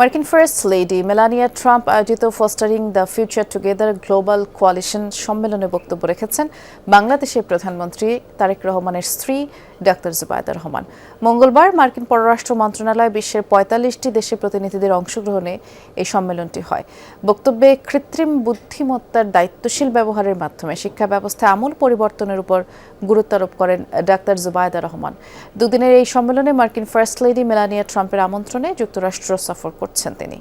মার্কিন first lady Melania Trump আয়োজিত fostering the future together global coalition সম্মেলনে বক্তব্য রেখেছেন বাংলাদেশের প্রধানমন্ত্রী তারেক রহমানের স্ত্রী ডাক্তার জুবাইদা রহমান। মঙ্গলবার মার্কিন পররাষ্ট্র মন্ত্রণালয় বিশ্বের ৪৫টি দেশের প্রতিনিধিদের অংশগ্রহণে এই সম্মেলনটি হয়। বক্তব্যে কৃত্রিম বুদ্ধিমত্তার দায়িত্বশীল ব্যবহারের মাধ্যমে শিক্ষা ব্যবস্থায় আমূল পরিবর্তনের উপর গুরুত্ব আরোপ করেন ডাক্তার জুবাইদা রহমান। দুদিনের এই সম্মেলনে মার্কিন ফার্স্ট লেডি মেলানিয়া ট্রাম্পের আমন্ত্রণে যুক্তরাষ্ট্র সফর করছেন তিনি।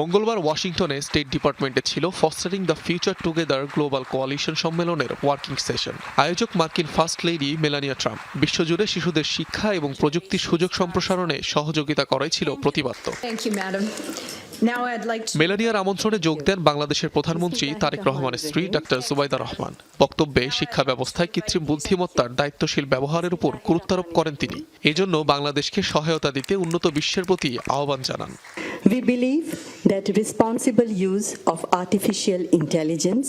মঙ্গলবার ওয়াশিংটনে স্টেট ডিপার্টমেন্টে ছিল fostering the future together global coalition সম্মেলনের ওয়ার্কিং সেশন। আয়োজক মার্কিন ফার্স্ট লেডি মেলানিয়া ট্রাম্প। বিশ্বজুড়ে শিশুদের শিক্ষা এবং প্রযুক্তির সুযোগ সম্প্রসারণে সহযোগিতা করাই ছিল প্রতিপাদ্য। মেলানিয়ার আমন্ত্রণে যোগ দেন বাংলাদেশের প্রধানমন্ত্রী তারেক রহমানের স্ত্রী ডাক্তার জুবাইদা রহমান। বক্তব্যে শিক্ষা ব্যবস্থায় কৃত্রিম বুদ্ধিমত্তার দায়িত্বশীল ব্যবহারের উপর গুরুত্বারোপ করেন তিনি। এজন্য বাংলাদেশকে সহায়তা দিতে উন্নত বিশ্বের প্রতি আহ্বান জানান। We believe that responsible use of artificial intelligence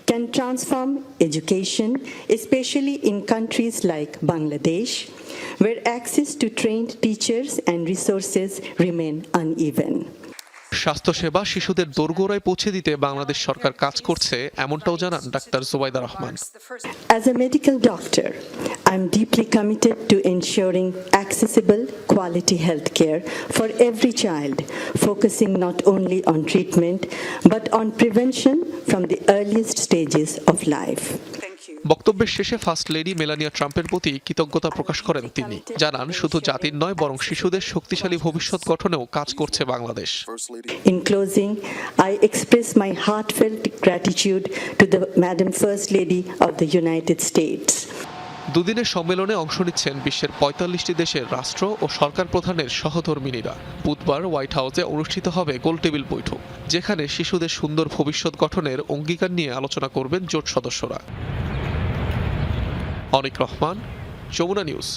can transform education, especially in countries like Bangladesh, where access to trained teachers and resources remain uneven. স্বাস্থ্যসেবা শিশুদের দোরগোড়ায় পৌঁছে দিতে বাংলাদেশ সরকার কাজ করছে, এমনটাও জানান doctor Zubaida Rahman. As a medical doctor, I'm deeply committed to ensuring accessible, quality health care for every child, focusing not only on treatment but on prevention from the earliest stages of life. বক্তব্যের শেষে first lady Melania ট্রাম্পের প্রতি কৃতজ্ঞতা প্রকাশ করেন তিনি। জানান শুধু জাতির নয় বরং শিশুদের শক্তিশালী ভবিষ্যৎ গঠনেও কাজ করছে Bangladesh. In closing, I express my heartfelt gratitude to the Madam First Lady of the United States. দুদিনের সম্মেলনে অংশ নিচ্ছেন বিশ্বের ৪৫টি দেশের রাষ্ট্র ও সরকার প্রধানের সহধর্মিণীরা। বুধবার হোয়াইট হাউসে অনুষ্ঠিত হবে গোলটেবিল বৈঠক, যেখানে শিশুদের সুন্দর ভবিষ্যৎ গঠনের অঙ্গীকার নিয়ে আলোচনা করবেন জোট সদস্যরা। অনিক রহমান, যমুনা নিউজ।